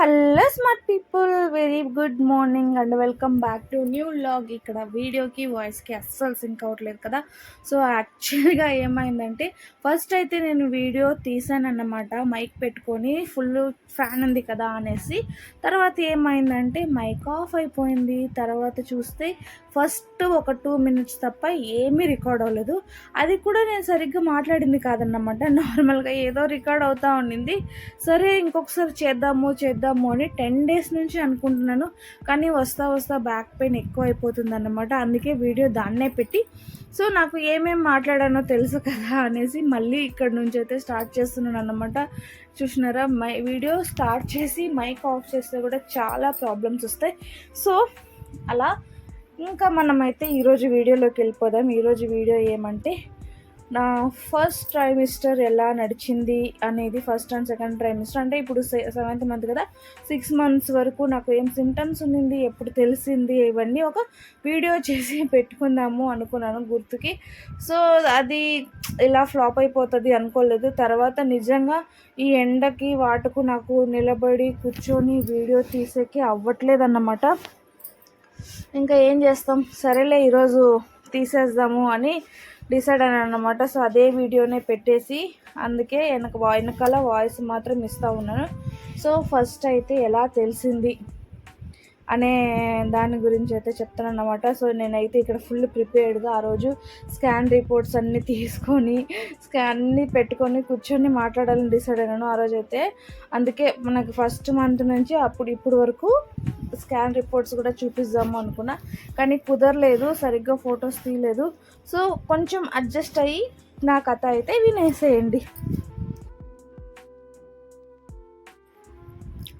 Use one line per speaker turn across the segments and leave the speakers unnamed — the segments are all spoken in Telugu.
Hello smart people, very good morning and welcome back to new vlog. ఇక్కడ వీడియోకి వాయిస్కి అస్సలు సింక్ అవ్వట్లేదు కదా. సో యాక్చువల్గా ఏమైందంటే, ఫస్ట్ అయితే నేను వీడియో తీసానన్నమాట మైక్ పెట్టుకొని, ఫుల్ ఫ్యాన్ ఉంది కదా అనేసి. తర్వాత ఏమైందంటే మైక్ ఆఫ్ అయిపోయింది. తర్వాత చూస్తే ఫస్ట్ ఒక 2 minutes తప్ప ఏమీ రికార్డ్ అవ్వలేదు. అది కూడా నేను సరిగ్గా మాట్లాడింది కాదన్నమాట, నార్మల్గా ఏదో రికార్డ్ అవుతూ ఉండింది. సరే ఇంకొకసారి చేద్దాము అని 10 days నుంచి అనుకుంటున్నాను. కానీ వస్తా బ్యాక్ పెయిన్ ఎక్కువ అయిపోతుంది అన్నమాట. అందుకే వీడియో దాన్నే పెట్టి, సో నాకు ఏమేమి మాట్లాడానో తెలుసు కదా అనేసి మళ్ళీ ఇక్కడ నుంచి అయితే స్టార్ట్ చేస్తున్నాను అన్నమాట. చూసినారా, వీడియో స్టార్ట్ చేసి మైక్ ఆఫ్ చేస్తే కూడా చాలా ప్రాబ్లమ్స్ వస్తాయి. సో అలా ఇంకా మనమైతే ఈరోజు వీడియోలోకి వెళ్ళిపోదాం. ఈరోజు వీడియో ఏమంటే, నా ఫస్ట్ ట్రైమిస్టర్ ఎలా నడిచింది అనేది, ఫస్ట్ అండ్ సెకండ్ ట్రైమిస్టర్ అంటే ఇప్పుడు 7th month కదా, 6 months వరకు నాకు ఏం సిమ్టమ్స్ ఉండింది, ఎప్పుడు తెలిసింది, ఇవన్నీ ఒక వీడియో చేసి పెట్టుకుందాము అనుకున్నాను గుర్తుకి. సో అది ఇలా ఫ్లాప్ అయిపోతుంది అనుకోలేదు. తర్వాత నిజంగా ఈ ఎండకి వాటుకు నాకు నిలబడి కూర్చొని వీడియో తీసేకి అవ్వట్లేదు అన్నమాట. ఇంకా ఏం చేస్తాం, సరేలే ఈరోజు తీసేద్దాము అని డిసైడ్ అని అన్నమాట. సో అదే వీడియోనే పెట్టేసి, అందుకే వెనకాల వాయిస్ మాత్రం ఇస్తూ ఉన్నాను. సో ఫస్ట్ అయితే ఎలా తెలిసింది అనే దాని గురించి అయితే చెప్తాను అన్నమాట. సో నేనైతే ఇక్కడ ఫుల్ ప్రిపేర్డ్గా ఆ రోజు స్కాన్ రిపోర్ట్స్ అన్నీ తీసుకొని అన్నీ పెట్టుకొని కూర్చొని మాట్లాడాలని డిసైడ్ అయినాను ఆ రోజు అయితే. అందుకే మనకి ఫస్ట్ మంత్ నుంచి ఇప్పుడు వరకు స్కాన్ రిపోర్ట్స్ కూడా చూపిద్దాము అనుకున్నా, కానీ కుదరలేదు, సరిగ్గా ఫొటోస్ తీయలేదు. సో కొంచెం అడ్జస్ట్ అయ్యి నా కథ అయితే వినేసేయండి.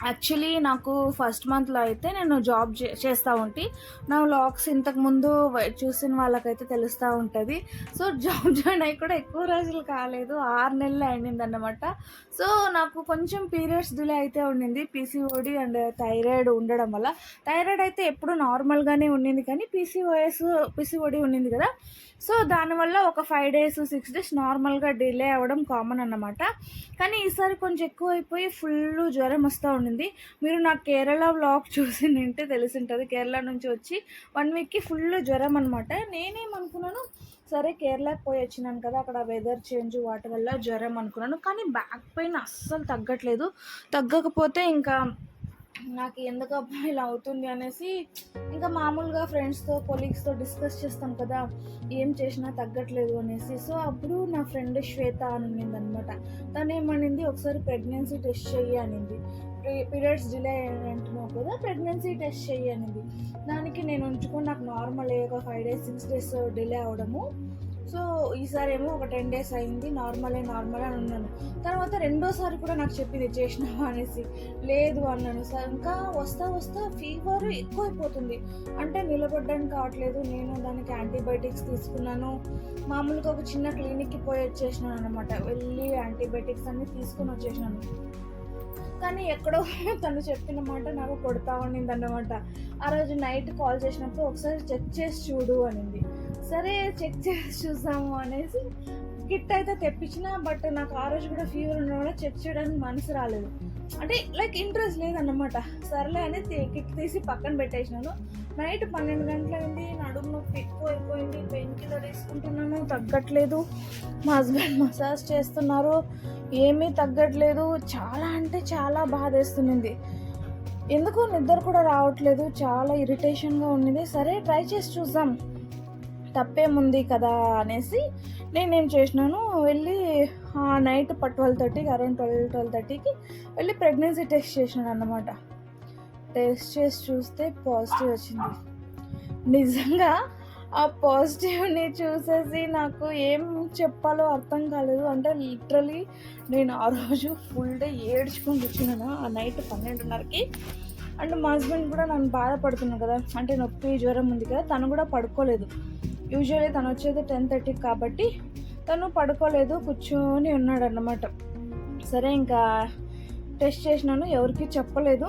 యాక్చువల్లీ నాకు ఫస్ట్ మంత్లో అయితే నేను జాబ్ చేస్తూ ఉంటే, నా వ్లాగ్స్ ఇంతకుముందు చూసిన వాళ్ళకైతే తెలుస్తూ ఉంటుంది. సో జాబ్ జాయిన్ అయ్యి కూడా ఎక్కువ రోజులు కాలేదు, 6 నెలలు అయింది అన్నమాట. సో నాకు కొంచెం పీరియడ్స్ డిలే అయితే ఉండింది, పీసీఓడి అండ్ థైరాయిడ్ ఉండడం వల్ల. థైరాయిడ్ అయితే ఎప్పుడు నార్మల్గానే ఉండింది, కానీ పీసీఓడి ఉండింది కదా. సో దానివల్ల ఒక 5 days 6 days నార్మల్గా డిలే అవ్వడం కామన్ అన్నమాట. కానీ ఈసారి కొంచెం ఎక్కువ అయిపోయి ఫుల్ జ్వరం వస్తూ ఉండింది. మీరు నా కేరళ వ్లాగ్ చూసి నింటే తెలిసి ఉంటుంది. కేరళ నుంచి వచ్చి 1 weekకి ఫుల్ జ్వరం అనమాట. నేనేమనుకున్నాను, సరే కేరళకి పోయి వచ్చినాను కదా, అక్కడ వెదర్ చేంజ్ వాటి వల్ల జ్వరం అనుకున్నాను. కానీ బ్యాక్ పెయిన్ అస్సలు తగ్గట్లేదు. తగ్గకపోతే ఇంకా నాకు ఎందుకు అబ్బా ఇలా అవుతుంది అనేసి ఇంకా మామూలుగా ఫ్రెండ్స్తో కొలీగ్స్తో డిస్కస్ చేస్తాం కదా, ఏం చేసినా తగ్గట్లేదు అనేసి. సో అప్పుడు నా ఫ్రెండ్ శ్వేత అని ఉన్నింది అనమాట. తను ఏమనింది, ఒకసారి ప్రెగ్నెన్సీ టెస్ట్ చెయ్యి అనింది. పీరియడ్స్ డిలే అంటున్నావు కదా, ప్రెగ్నెన్సీ టెస్ట్ చెయ్యి అనింది. దానికి నేను ఉంచుకొని నాకు నార్మల్ ఒక 5 days 6 days డిలే అవడము. సో ఈసారి ఏమో ఒక 10 days అయింది, నార్మల్ అని ఉన్నాను. తర్వాత రెండోసారి కూడా నాకు చెప్పింది చేసినావా అనేసి, లేదు అన్నాను. సార్ ఇంకా వస్తా ఫీవర్ ఎక్కువ అయిపోతుంది, అంటే నిలబడడానికి కావట్లేదు. నేను దానికి యాంటీబయాటిక్స్ తీసుకున్నాను. మామూలుగా ఒక చిన్న క్లినిక్కి పోయి వచ్చేసినాను అనమాట. వెళ్ళి యాంటీబయాటిక్స్ అన్నీ తీసుకొని వచ్చేసినాను. కానీ ఎక్కడో తను చెప్పిన మాట నాకు కొడతా ఉండింది అన్నమాట. ఆ రోజు నైట్ కాల్ చేసినప్పుడు ఒకసారి చెక్ చేసి చూడు అనింది. సరే చెక్ చేసి చూసాము అనేసి కిట్ అయితే తెప్పించిన. బట్ నాకు ఆ రోజు కూడా ఫీవర్ ఉండడం వల్ల చెక్ చేయడానికి మనసు రాలేదు, అంటే లైక్ ఇంట్రెస్ట్ లేదన్నమాట. సర్లే అని కిట్ తీసి పక్కన పెట్టేసినాను. నైట్ 12 గంటలైంది, నడుము నొప్పి ఎక్కువ అయిపోయింది, పెయిన్ కిల్లర్ వేసుకుంటున్నాను, తగ్గట్లేదు. మా హస్బెండ్ మసాజ్ చేస్తున్నారు, ఏమీ తగ్గట్లేదు. చాలా అంటే చాలా బాధేస్తుంది, ఎందుకో నిద్ర కూడా రావట్లేదు, చాలా ఇరిటేషన్గా ఉన్నది. సరే ట్రై చేసి చూద్దాం, తప్పేముంది కదా అనేసి నేనేం చేసినాను, వెళ్ళి నైట్ 12:30కి అరౌండ్ 12:30కి వెళ్ళి ప్రెగ్నెన్సీ టెస్ట్ చేసినాను అన్నమాట. టెస్ట్ చేసి చూస్తే పాజిటివ్ వచ్చింది. నిజంగా ఆ పాజిటివ్ని చూసేసి నాకు ఏం చెప్పాలో అర్థం కాలేదు. అంటే లిటరలీ నేను ఆ రోజు ఫుల్ డే ఏడ్చుకొని కూర్చున్నాను ఆ నైట్ 12:30కి. అండ్ మా హస్బెండ్ కూడా నన్ను బాధపడుతున్నాను కదా, అంటే నొప్పి జ్వరం ఉంది కదా, తను కూడా పడుకోలేదు. యూజువల్లీ తను వచ్చేది 10:30కి కాబట్టి తను పడుకోలేదు, కూర్చొని ఉన్నాడు అన్నమాట. సరే ఇంకా టెస్ట్ చేసినాను, ఎవరికి చెప్పలేదు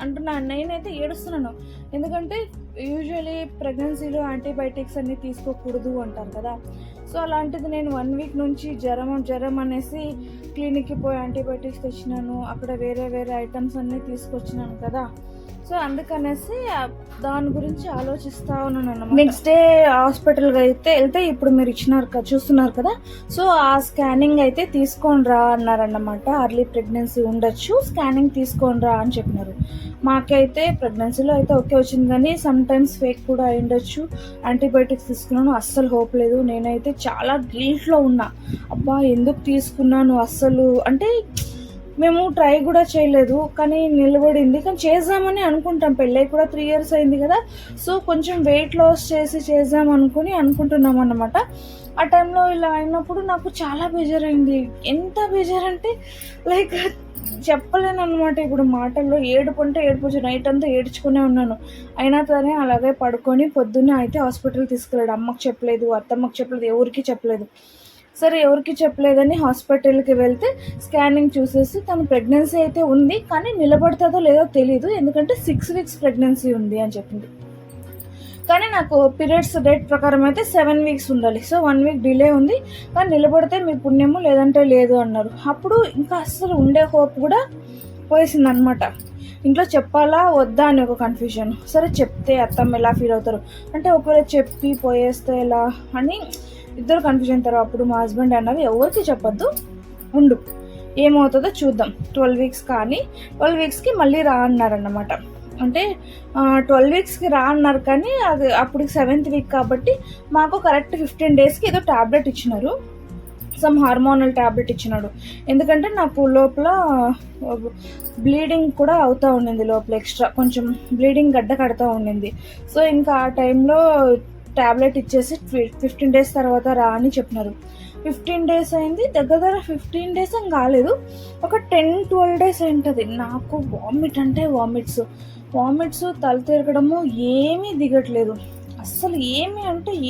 అంటున్నాను. నేనైతే ఏడుస్తున్నాను, ఎందుకంటే యూజువలీ ప్రెగ్నెన్సీలో యాంటీబయాటిక్స్ అన్నీ తీసుకోకూడదు అంటారు కదా. సో అలాంటిది నేను 1 వీక్ నుంచి జ్వరం అనేసి క్లినిక్కి పోయి యాంటీబయాటిక్స్ తెచ్చినాను. అక్కడ వేరే వేరే ఐటమ్స్ అన్నీ తీసుకొచ్చినాను కదా. సో అందుకనేసి దాని గురించి ఆలోచిస్తూ ఉన్నాను అన్నమాట. నెక్స్ట్ డే హాస్పిటల్కి అయితే వెళ్తే ఇప్పుడు మీరు చూస్తున్నారు కదా. సో ఆ స్కానింగ్ అయితే తీసుకొని రా అన్నారన్నమాట. అర్లీ ప్రెగ్నెన్సీ ఉండొచ్చు, స్కానింగ్ తీసుకొని రా అని చెప్పినారు. మాకైతే ప్రెగ్నెన్సీలో అయితే ఓకే వచ్చింది, కానీ సమ్ టైమ్స్ ఫేక్ కూడా అయి ఉండొచ్చు. యాంటీబయాటిక్స్ తీసుకున్నాను, అస్సలు హోప్ లేదు. నేనైతే చాలా గిల్ట్లో ఉన్నా. అబ్బా ఎందుకు తీసుకున్నాను అస్సలు, అంటే మేము ట్రై కూడా చేయలేదు కానీ నిలబడింది. కానీ చేద్దామని అనుకుంటాం, పెళ్ళై కూడా 3 years అయింది కదా. సో కొంచెం వెయిట్ లాస్ చేద్దాం అనుకుంటున్నాం అన్నమాట. ఆ టైంలో ఇలా అయినప్పుడు నాకు చాలా బేజారైంది. ఎంత బేజారంటే లైక్ చెప్పలేను అనమాట. ఇప్పుడు మాటల్లో ఏడుపు నైట్ అంతా ఏడ్చుకునే ఉన్నాను. అయినా సరే అలాగే పడుకొని పొద్దున్నే అయితే హాస్పిటల్ తీసుకెళ్ళాడు. అమ్మకి చెప్పలేదు, అత్తమ్మకి చెప్పలేదు, ఎవరికి చెప్పలేదు. సరే ఎవరికి చెప్పలేదని హాస్పిటల్కి వెళ్తే స్కానింగ్ చూసేసి తను ప్రెగ్నెన్సీ అయితే ఉంది, కానీ నిలబడుతుందో లేదో తెలియదు, ఎందుకంటే 6 weeks ప్రెగ్నెన్సీ ఉంది అని చెప్పింది. కానీ నాకు పీరియడ్స్ డేట్ ప్రకారం అయితే 7 weeks ఉండాలి. సో 1 week డిలే ఉంది, కానీ నిలబడితే మీ పుణ్యము లేదంటే లేదు అన్నారు. అప్పుడు ఇంకా అస్సలు ఉండే హోప్ కూడా పోయేసింది అనమాట. ఇంట్లో చెప్పాలా వద్దా అని ఒక కన్ఫ్యూజన్. సరే చెప్తే అత్తమ్మ ఎలా ఫీల్ అవుతారు, అంటే ఒకవేళ చెప్పి పోయేస్తే ఎలా అని ఇద్దరు కన్ఫ్యూజన్. తర్వాత అప్పుడు మా హస్బెండ్ అన్నారు ఎవరికి చెప్పొద్దు, ఉండు ఏమవుతుందో చూద్దాం. 12 weeks కానీ 12 weeksకి మళ్ళీ రా అన్నారన్నమాట. అంటే 12 weeksకి రా అన్నారు, కానీ అది అప్పుడు 7th week కాబట్టి మాకు కరెక్ట్ 15 daysకి ఏదో ట్యాబ్లెట్ ఇచ్చినారు, సమ్ హార్మోనల్ ట్యాబ్లెట్ ఇచ్చినాడు. ఎందుకంటే నాకు లోపల బ్లీడింగ్ కూడా అవుతూ ఉండింది, లోపల ఎక్స్ట్రా కొంచెం బ్లీడింగ్ గడ్డ కడుతూ ఉండింది. సో ఇంకా ఆ టైంలో ట్యాబ్లెట్ ఇచ్చేసి 15 days తర్వాత రా అని చెప్పినారు. 15 days అయింది, దగ్గర 15 days ఏం కాలేదు, ఒక 10-12 days అయింటుంది. నాకు వామిట్స్ తల తిరగడము ఏమీ దిగట్లేదు అస్సలు.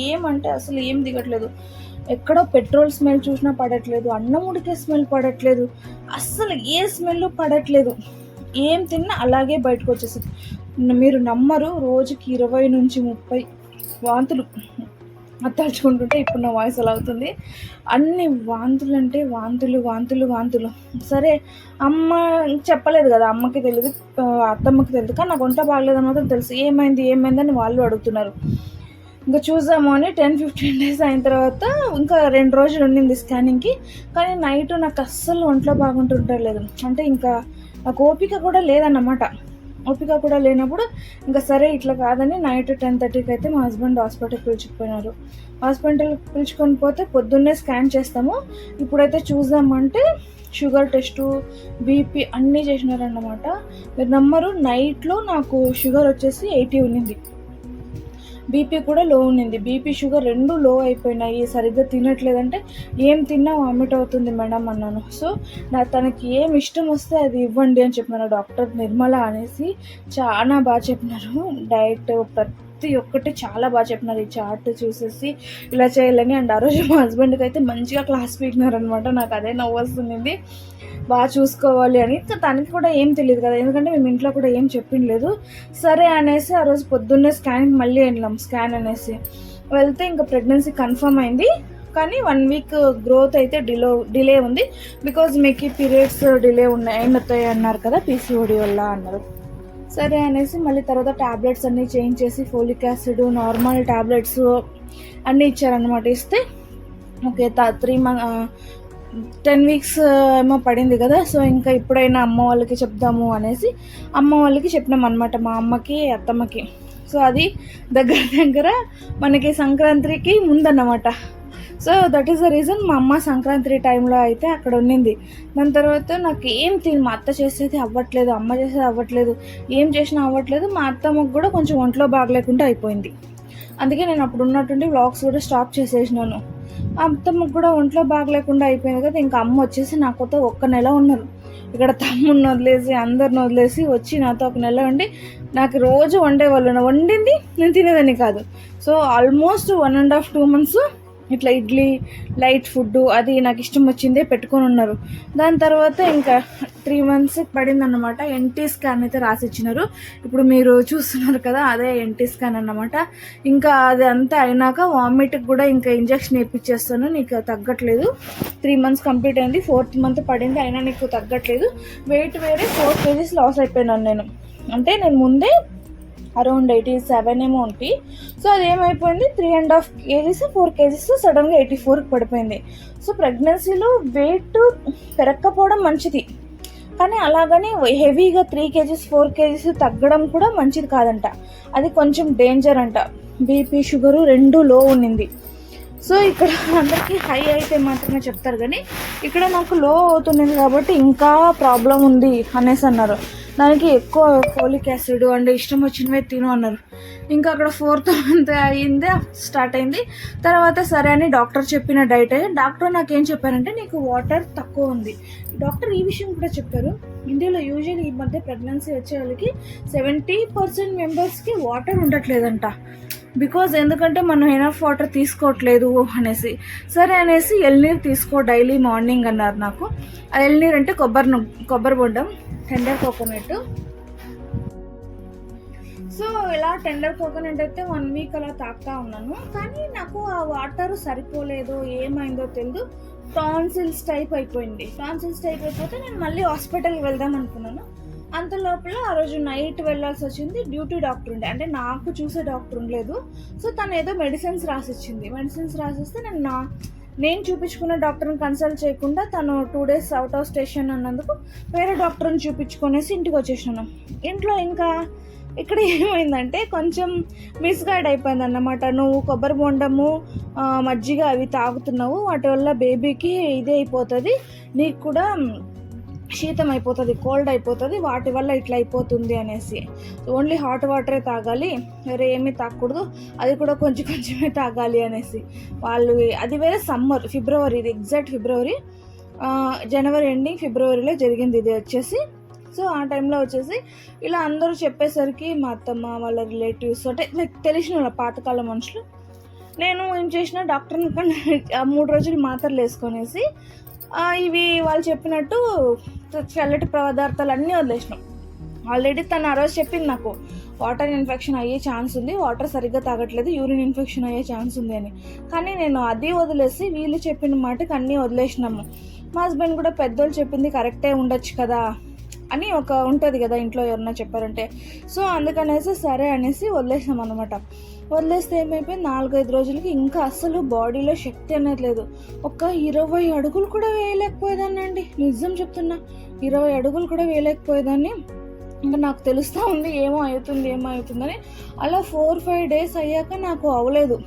ఏమంటే అసలు ఏం దిగట్లేదు. ఎక్కడో పెట్రోల్ స్మెల్ చూసినా పడట్లేదు, అన్నం ఉడికే స్మెల్ పడట్లేదు, అస్సలు ఏ స్మెల్ పడట్లేదు. ఏం తిన్నా అలాగే బయటకు వచ్చేసింది. మీరు నమ్మరు, రోజుకి 20 నుంచి 30 వాంతులు. తలుచుకుంటుంటే ఇప్పుడు నా వాయిస్ అలా అవుతుంది. అన్ని వాంతులు అంటే వాంతులు. సరే అమ్మ చెప్పలేదు కదా, అమ్మకి తెలియదు, అత్తమ్మకి తెలియదు, కానీ నాకు వంట బాగలేదని మాత్రం తెలుసు. ఏమైందని వాళ్ళు అడుగుతున్నారు. ఇంకా చూసాము అని 10-15 days అయిన తర్వాత ఇంకా 2 రోజులు ఉండింది స్కానింగ్కి. కానీ నైట్ నాకు అస్సలు ఒంట్లో బాగుంటుంటలేదు, అంటే ఇంకా నాకు ఓపిక కూడా లేదన్నమాట. ఓపిక కూడా లేనప్పుడు ఇంకా సరే ఇట్లా కాదని నైట్ 10:30కి అయితే మా హస్బెండ్ హాస్పిటల్కి పిలుచుకుపోయినారు. హాస్పిటల్కి పిలుచుకొని పోతే పొద్దున్నే స్కాన్ చేస్తాము, ఇప్పుడైతే చూద్దామంటే షుగర్ టెస్టు, బీపీ అన్నీ చేసినారన్నమాట. మీరు నమ్మరు, నైట్లో నాకు షుగర్ వచ్చేసి 80 ఉన్నింది, బీపీ కూడా లో ఉన్నింది. బీపీ షుగర్ 2 లో అయిపోయినాయి. సరిగ్గా తినట్లేదంటే ఏం తిన్నా వామిట్ అవుతుంది మేడం అన్నాను. సో తనకి ఏం ఇష్టం వస్తే అది ఇవ్వండి అని చెప్పినారు డాక్టర్ నిర్మల అనేసి. చాలా బాగా చెప్పినారు, డైట్ ప్రతి ఒక్కటి చాలా బాగా చెప్పినారు. ఈ చార్ట్ చూసేసి ఇలా చేయాలని. అండ్ ఆ రోజు మా హస్బెండ్కి అయితే మంచిగా క్లాస్ పీకినారనమాట. నాకు అదే నవ్వు వస్తుంది, బాగా చూసుకోవాలి అని. తనకి కూడా ఏం తెలియదు కదా, ఎందుకంటే మేము ఇంట్లో కూడా ఏం చెప్పిండలేదు. సరే అనేసి ఆ రోజు పొద్దున్నే స్కానింగ్ మళ్ళీ వెళ్ళాం. స్కాన్ అనేసి వెళ్తే ఇంకా ప్రెగ్నెన్సీ కన్ఫర్మ్ అయింది, కానీ 1 week గ్రోత్ అయితే డిలే ఉంది, బికాజ్ మీకు పీరియడ్స్ డిలే అయినతాయి అన్నారు కదా, పీసీఓడి వల్ల అన్నారు. సరే అనేసి మళ్ళీ తర్వాత ట్యాబ్లెట్స్ అన్నీ చేంజ్ చేసి ఫోలిక్ యాసిడ్, నార్మల్ ట్యాబ్లెట్స్ అన్నీ ఇచ్చారనమాట. ఇస్తే ఓకే 10 weeks ఏమో పడింది కదా. సో ఇంకా ఇప్పుడైనా అమ్మ వాళ్ళకి చెప్దాము అనేసి అమ్మ వాళ్ళకి చెప్పినాం అనమాట, మా అమ్మకి అత్తమ్మకి. సో అది దగ్గర మనకి సంక్రాంతికి ముందన్నమాట. So that is the reason మా అమ్మ సంక్రాంతి టైంలో అయితే అక్కడ ఉన్నింది. దాని తర్వాత నాకు మా అత్త చేసేది అవ్వట్లేదు, అమ్మ చేసేది అవ్వట్లేదు, ఏం చేసినా అవ్వట్లేదు. మా అత్తమ్మకు కూడా కొంచెం ఒంట్లో బాగలేకుండా అయిపోయింది. అందుకే నేను అప్పుడు ఉన్నటువంటి వ్లాగ్స్ కూడా స్టాప్ చేసేసినాను. అత్తమ్మకు కూడా ఒంట్లో బాగలేకుండా అయిపోయింది కదా. ఇంకా అమ్మ వచ్చేసి నాతో 1 నెల ఉన్నారు. ఇక్కడ తమ్ముడిని వదిలేసి అందరిని వదిలేసి వచ్చి నాతో 1 నెల ఉండి నాకు రోజు వండేవాళ్ళు. వండింది నేను తినేదాన్ని కాదు. సో ఆల్మోస్ట్ 1.5-2 months ఇట్లా ఇడ్లీ లైట్ ఫుడ్ అది నాకు ఇష్టం వచ్చిందే పెట్టుకొని ఉన్నారు. దాని తర్వాత ఇంకా 3 months పడిందన్నమాట. ఎన్టీ స్కాన్ అయితే రాసిచ్చినారు. ఇప్పుడు మీరు చూస్తున్నారు కదా, అదే ఎన్టీ స్కాన్ అన్నమాట. ఇంకా అది అంతా అయినాక వామిట్కి కూడా ఇంకా ఇంజక్షన్ వేయించేస్తాను, నీకు తగ్గట్లేదు. 3 months కంప్లీట్ అయింది, 4th month పడింది, అయినా నీకు తగ్గట్లేదు. వెయిట్ వేరే 4 kgs లాస్ అయిపోయినాను నేను. అంటే నేను ముందే అరౌండ్ 87 ఏమో ఉంటే, సో అది ఏమైపోయింది 3.5 kgs 4 kgs సడన్గా 84కి పడిపోయింది. సో ప్రెగ్నెన్సీలో వెయిట్ పెరగకపోవడం మంచిది, కానీ అలాగని హెవీగా 3 kgs 4 kgs తగ్గడం కూడా మంచిది కాదంట. అది కొంచెం డేంజర్ అంట. బీపీ షుగరు 2 లో ఉన్నింది. సో ఇక్కడ అందరికీ హై అయితే మాత్రమే చెప్తారు, కానీ ఇక్కడ నాకు లో అవుతుంది కాబట్టి ఇంకా ప్రాబ్లం ఉంది అనేసి అన్నారు. దానికి ఎక్కువ ఫోలిక్ యాసిడ్ అండ్ ఇష్టం వచ్చినవే తిను అన్నారు. ఇంకా అక్కడ 4th month అయింది, స్టార్ట్ అయింది. తర్వాత సరే అని డాక్టర్ చెప్పిన డైట్. డాక్టర్ నాకేం చెప్పారంటే, నీకు వాటర్ తక్కువ ఉంది. డాక్టర్ ఈ విషయం కూడా చెప్పారు, ఇండియాలో యూజువల్లీ ఈ మధ్య ప్రెగ్నెన్సీ వచ్చే వాళ్ళకి 70% మెంబర్స్కి వాటర్ ఉండట్లేదంట. బికాజ్ ఎందుకంటే మనం ఎనఫ్ వాటర్ తీసుకోవట్లేదు అనేసి. సరే అనేసి ఎల్నీరు తీసుకో డైలీ మార్నింగ్ అన్నారు నాకు. ఆ ఎల్నీరు అంటే కొబ్బరి బొండం, టెండర్ కోకోనట్. సో ఇలా టెండర్ కోకోనట్ అయితే 1 week అలా తాగుతా ఉన్నాను, కానీ నాకు ఆ వాటర్ సరిపోలేదు. ఏమైందో తెలియదు, టాన్సిల్స్ టైప్ అయిపోయింది. టాన్సిల్స్ టైప్ అయిపోతే నేను మళ్ళీ హాస్పిటల్కి వెళ్దాం అనుకున్నాను. అంత లోపల ఆ రోజు నైట్ వెళ్ళాల్సి వచ్చింది. డ్యూటీ డాక్టర్ ఉండే, అంటే నాకు చూసే డాక్టర్ ఉండలేదు. సో తను ఏదో మెడిసిన్స్ రాసిచ్చింది. మెడిసిన్స్ రాసిస్తే నేను చూపించుకున్న డాక్టర్ని కన్సల్ట్ చేయకుండా తను 2 days అవుట్ ఆఫ్ స్టేషన్ అన్నందుకు వేరే డాక్టర్ని చూపించుకొనేసి ఇంటికి వచ్చేసినాను. ఇంట్లో ఇంకా ఇక్కడ ఏమైందంటే కొంచెం మిస్గైడ్ అయిపోయింది అన్నమాట. నువ్వు కొబ్బరి బొండము మజ్జిగ అవి తాగుతున్నావు, వాటి వల్ల బేబీకి ఇదే అయిపోతుంది, నీకు కూడా శీతం అయిపోతుంది, కోల్డ్ అయిపోతుంది, వాటి వల్ల ఇట్లా అయిపోతుంది అనేసి. ఓన్లీ హాట్ వాటరే తాగాలి, వేరే ఏమీ తాగకూడదు, అది కూడా కొంచెమే తాగాలి అనేసి వాళ్ళు. అది వేరే సమ్మర్, ఫిబ్రవరి, ఇది ఎగ్జాక్ట్ ఫిబ్రవరి, జనవరి ఎండింగ్ ఫిబ్రవరిలో జరిగింది ఇది వచ్చేసి. సో ఆ టైంలో వచ్చేసి ఇలా అందరూ చెప్పేసరికి మా అత్తమ్మ వాళ్ళ రిలేటివ్స్ అంటే నాకు తెలిసిన వాళ్ళ పాతకాల మనుషులు, నేను ఏం చేసిన డాక్టర్ని 3 రోజులు మాత్రలు వేసుకొనేసి ఇవి వాళ్ళు చెప్పినట్టు చల్లటి పదార్థాలు అన్నీ వదిలేసినాం. ఆల్రెడీ తను ఆ రోజు చెప్పింది నాకు, వాటర్ ఇన్ఫెక్షన్ అయ్యే ఛాన్స్ ఉంది, వాటర్ సరిగ్గా తాగట్లేదు, యూరిన్ ఇన్ఫెక్షన్ అయ్యే ఛాన్స్ ఉంది అని. కానీ నేను అది వదిలేసి వీళ్ళు చెప్పిన మాటకి అన్నీ వదిలేసినాము. మా హస్బెండ్ కూడా పెద్దోళ్ళు చెప్పింది కరెక్టే ఉండొచ్చు కదా అని ఒక ఉంటుంది కదా ఇంట్లో ఎవరన్నా చెప్పారంటే. సో అందుకనేసి సరే అనేసి వదిలేసాం అనమాట. వదిలేస్తే ఏమైపోయింది, 4-5 రోజులకి ఇంకా అస్సలు బాడీలో శక్తి అనేది లేదు. ఒక 20 అడుగులు కూడా వేయలేకపోయేదాన్ని అండి, నిజం చెప్తున్నా, 20 అడుగులు కూడా వేయలేకపోయేదాన్ని. ఇంకా నాకు తెలుస్తూ ఉంది ఏమో అవుతుందని. అలా 4-5 days అయ్యాక నాకు అవ్వలేదు.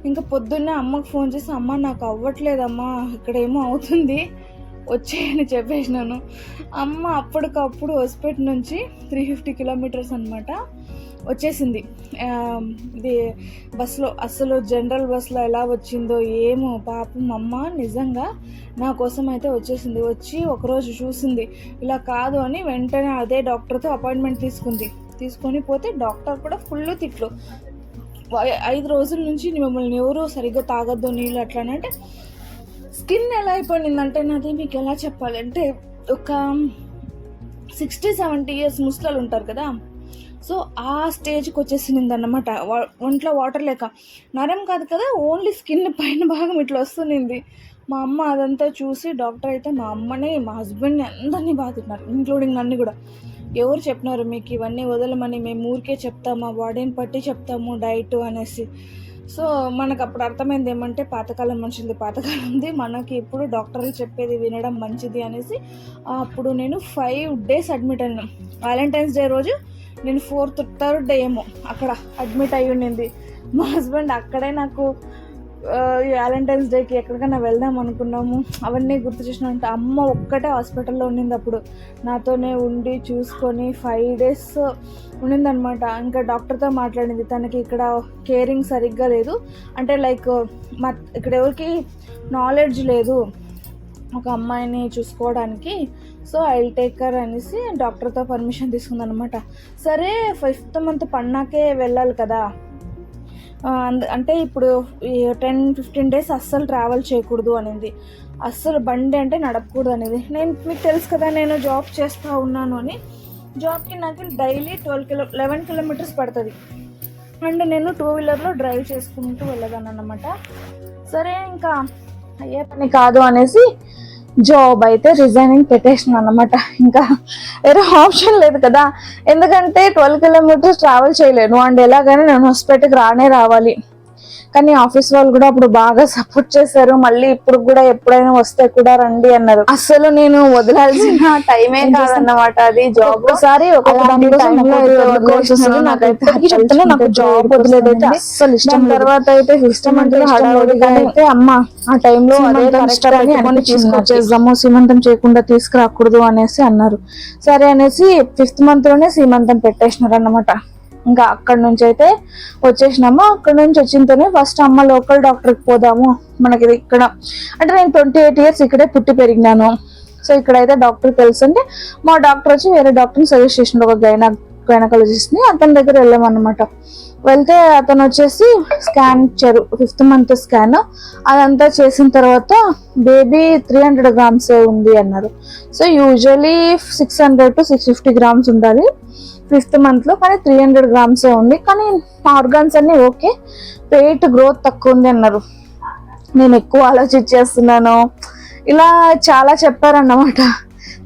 ఇంకా పొద్దున్నే అమ్మకు ఫోన్ చేసి, అమ్మ నాకు అవ్వట్లేదమ్మా, ఇక్కడేమో అవుతుంది, వచ్చేయని చెప్పేసినాను. అమ్మ అప్పటికప్పుడు హోస్పేట్ నుంచి 350 kilometers అనమాట వచ్చేసింది. ఇది బస్సులో, అస్సలు జనరల్ బస్సులో ఎలా వచ్చిందో ఏమో పాపం అమ్మ నిజంగా నా కోసం అయితే వచ్చేసింది. వచ్చి ఒకరోజు చూసింది, ఇలా కాదు అని వెంటనే అదే డాక్టర్తో అపాయింట్మెంట్ తీసుకొని పోతే డాక్టర్ కూడా ఫుల్ తిట్లు. 5 రోజుల నుంచి మిమ్మల్ని ఎవరు సరిగ్గా తాగొద్దు నీళ్ళు అట్లానే. అంటే స్కిన్ ఎలా అయిపోయిందంటే నాది మీకు ఎలా చెప్పాలంటే, ఒక 60-70 years ముసలాలు ఉంటారు కదా, సో ఆ స్టేజ్కి వచ్చేసింది అన్నమాట. ఒంట్లో వాటర్ లేక, నరం కాదు కదా, ఓన్లీ స్కిన్ పైన భాగం ఇట్లా వస్తుంది. మా అమ్మ అదంతా చూసి డాక్టర్ అయితే మా అమ్మని మా హస్బెండ్ని అందరినీ బాధిస్తున్నారు, ఇంక్లూడింగ్ నన్ను కూడా. ఎవరు చెప్పినారు మీకు ఇవన్నీ వదలమని, మేము ఊరికే చెప్తాము, బాడీని పట్టి చెప్తాము డైట్ అనేసి. సో మనకు అప్పుడు అర్థమైంది ఏమంటే, పాతకాలం పాతకాలంది, మనకి ఇప్పుడు డాక్టర్లు చెప్పేది వినడం మంచిది అనేసి. అప్పుడు నేను 5 days అడ్మిట్ అయినాను. వ్యాలంటైన్స్ డే రోజు నేను 3rd day ఏమో అక్కడ అడ్మిట్ అయ్యి ఉండింది. మా హస్బెండ్ అక్కడే నాకు వ్యాలంటైన్స్ డేకి ఎక్కడికైనా వెళ్దాం అనుకున్నాము, అవన్నీ గుర్తు చేసినంటే అమ్మ ఒక్కటే హాస్పిటల్లో ఉండింది అప్పుడు, నాతోనే ఉండి చూసుకొని 5 days ఉండిందనమాట. ఇంకా డాక్టర్తో మాట్లాడింది, తనకి ఇక్కడ కేరింగ్ సరిగ్గా లేదు, అంటే లైక్ ఇక్కడ ఎవరికి నాలెడ్జ్ లేదు ఒక అమ్మాయిని చూసుకోవడానికి, so I will take care అనేసి డాక్టర్తో పర్మిషన్ తీసుకుందనమాట. సరే 5th month పన్నాకే వెళ్ళాలి కదా, అంటే ఇప్పుడు 10-15 డేస్ అస్సలు ట్రావెల్ చేయకూడదు అనేది, అస్సలు బండి అంటే నడపకూడదు అనేది. నేను మీకు తెలుసు కదా నేను జాబ్ చేస్తూ ఉన్నాను అని. జాబ్కి నాకు డైలీ 11 కిలోమీటర్స్ పడుతుంది. అండ్ నేను 2 వీలర్లో డ్రైవ్ చేసుకుంటూ వెళ్ళదాను అన్నమాట. సరే ఇంకా అయ్యే పని కాదు అనేసి జాబ్ అయితే రిజైనింగ్ పెట్టేసిన అన్నమాట. ఇంకా వేరే ఆప్షన్ లేదు కదా, ఎందుకంటే 12 కిలోమీటర్స్ ట్రావెల్ చేయలేను అండ్ ఎలాగైనా నేను హాస్పిటల్కి రావాలి. కానీ ఆఫీస్ వాళ్ళు కూడా అప్పుడు బాగా సపోర్ట్ చేశారు. మళ్ళీ ఇప్పుడు కూడా ఎప్పుడైనా వస్తే కూడా రండి అన్నారు. అసలు నేను వదలాల్సిన టైమే కాదన్నమాట అది జాబ్. ఒకసారి నాకు జాబ్ వదిలేదైతే అస్సలు ఇష్టం. తర్వాత అయితే ఇష్టం అంటే అయితే అమ్మ ఆ టైంలో తీసుకొచ్చేద్దాము, సీమంతం చేయకుండా తీసుకురాకూడదు అనేసి అన్నారు. సరే అనేసి 5th month లోనే సీమంతం పెట్టేసినారు అన్నమాట. ఇంకా అక్కడ నుంచి అయితే వచ్చేసినాము. అక్కడ నుంచి వచ్చినతోనే ఫస్ట్ అమ్మ లోకల్ డాక్టర్కి పోదాము, మనకి ఇక్కడ అంటే నేను 28 years ఇక్కడే పుట్టి పెరిగినాను. సో ఇక్కడైతే డాక్టర్ తెలుసు అంటే మా డాక్టర్ వచ్చి వేరే డాక్టర్ని సజెస్ట్ చేసిన ఒక గైనకాలజిస్ట్ని, అతని దగ్గర వెళ్ళామన్నమాట. వెళ్తే అతను వచ్చేసి స్కాన్ ఇచ్చారు, 5th month స్కాన్. అదంతా చేసిన తర్వాత బేబీ 300 grams ఉంది అన్నారు. సో యూజువలీ 600 to 650 grams ఉండాలి 5th month లో, కానీ 300 grams ఉంది. కానీ ఆర్గాన్స్ అన్ని ఓకే, వెయిట్ గ్రోత్ తక్కువ ఉంది అన్నారు. నేను ఎక్కువ ఆలోచించేస్తున్నాను, ఇలా చాలా చెప్పారన్నమాట.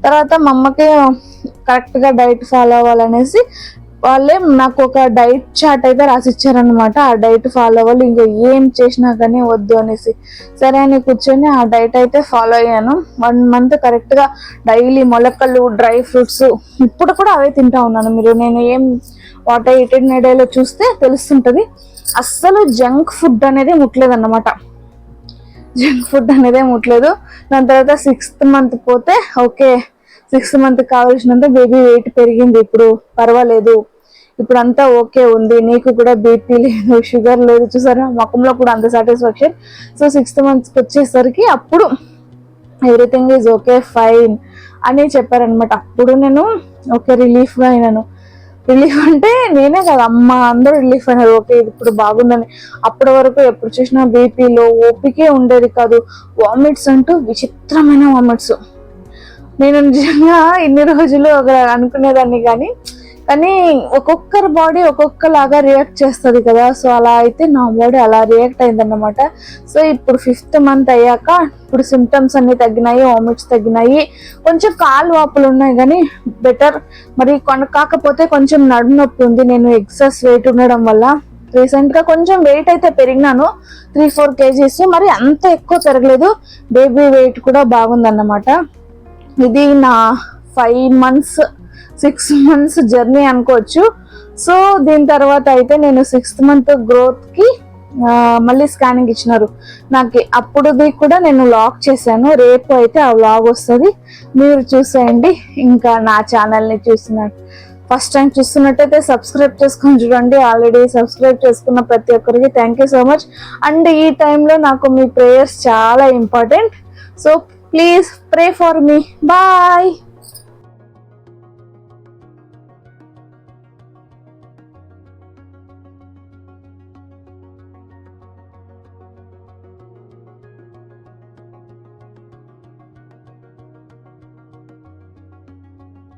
తర్వాత మా అమ్మకి కరెక్ట్గా డైట్ ఫాలో అవ్వాలనేసి వాళ్ళే నాకు ఒక డైట్ చార్ట్ అయితే రాసిచ్చారనమాట. ఆ డైట్ ఫాలో అవ్వాలి, ఇంకా ఏం చేసినా కానీ వద్దు అనేసి. సరే అని కూర్చొని ఆ డైట్ అయితే ఫాలో అయ్యాను. 1 month కరెక్ట్గా డైలీ మొలకలు, డ్రై ఫ్రూట్స్, ఇప్పుడు కూడా అవే తింటా ఉన్నాను. మీరు నేను ఏం వాట్ ఐ ఈటెడ్ ఇన్ ఎ డేలో చూస్తే తెలుస్తుంటుంది. అస్సలు జంక్ ఫుడ్ అనేది ముట్టలేదు అన్నమాట, దాని తర్వాత 6th month పోతే ఓకే, 6th month కావాల్సినంత బేబీ వెయిట్ పెరిగింది, ఇప్పుడు పర్వాలేదు, ఇప్పుడు అంతా ఓకే ఉంది, నీకు కూడా బీపీ లేదు, షుగర్ లేదు, చూసారా ముఖంలో కూడా అంత సాటిస్ఫాక్షన్. సో 6th month వచ్చేసరికి అప్పుడు ఎవ్రీథింగ్ ఈజ్ ఓకే ఫైన్ అని చెప్పారనమాట. అప్పుడు నేను ఓకే రిలీఫ్గా అయినాను. రిలీఫ్ అంటే నేనే కదా, అమ్మ అందరూ రిలీఫ్ అయినారు, ఓకే ఇప్పుడు బాగుందని. అప్పటి వరకు ఎప్పుడు చూసినా బీపీలో ఓపికే ఉండేది కాదు. వామిట్స్ అంటూ విచిత్రమైన వామిట్స్. నేను నిజంగా ఇన్ని రోజులు ఒక అనుకునేదాన్ని, కానీ ఒక్కొక్కరి బాడీ ఒక్కొక్కలాగా రియాక్ట్ చేస్తుంది కదా. సో అలా అయితే నా బాడీ అలా రియాక్ట్ అయిందన్నమాట. సో ఇప్పుడు 5th month అయ్యాక ఇప్పుడు సిమ్టమ్స్ అన్ని తగ్గినాయి, వామిట్స్ తగ్గినాయి, కొంచెం కాలు వాపులు ఉన్నాయి కానీ బెటర్. మరి కాకపోతే కొంచెం నడుము నొప్పి ఉంది. నేను ఎక్సెస్ వెయిట్ ఉండడం వల్ల రీసెంట్గా కొంచెం వెయిట్ అయితే పెరిగినాను, 3-4 kgs. మరి అంత ఎక్కువ పెరగలేదు. బేబీ వెయిట్ కూడా బాగుందన్నమాట. ఇది నా 5 months 6 months జర్నీ అనుకోవచ్చు. సో దీని తర్వాత అయితే నేను 6th month గ్రోత్కి మళ్ళీ స్కానింగ్ ఇచ్చినారు నాకు. అప్పుడుది కూడా నేను లాక్ చేశాను. రేపు అయితే ఆ వ్లాగ్ వస్తుంది, మీరు చూసేయండి. ఇంకా నా ఛానల్ని ఫస్ట్ టైం చూస్తున్నట్టయితే సబ్స్క్రైబ్ చేసుకొని చూడండి. ఆల్రెడీ సబ్స్క్రైబ్ చేసుకున్న ప్రతి ఒక్కరికి thank you so much. And ఈ టైంలో నాకు మీ ప్రేయర్స్ చాలా important. So please pray for me. Bye.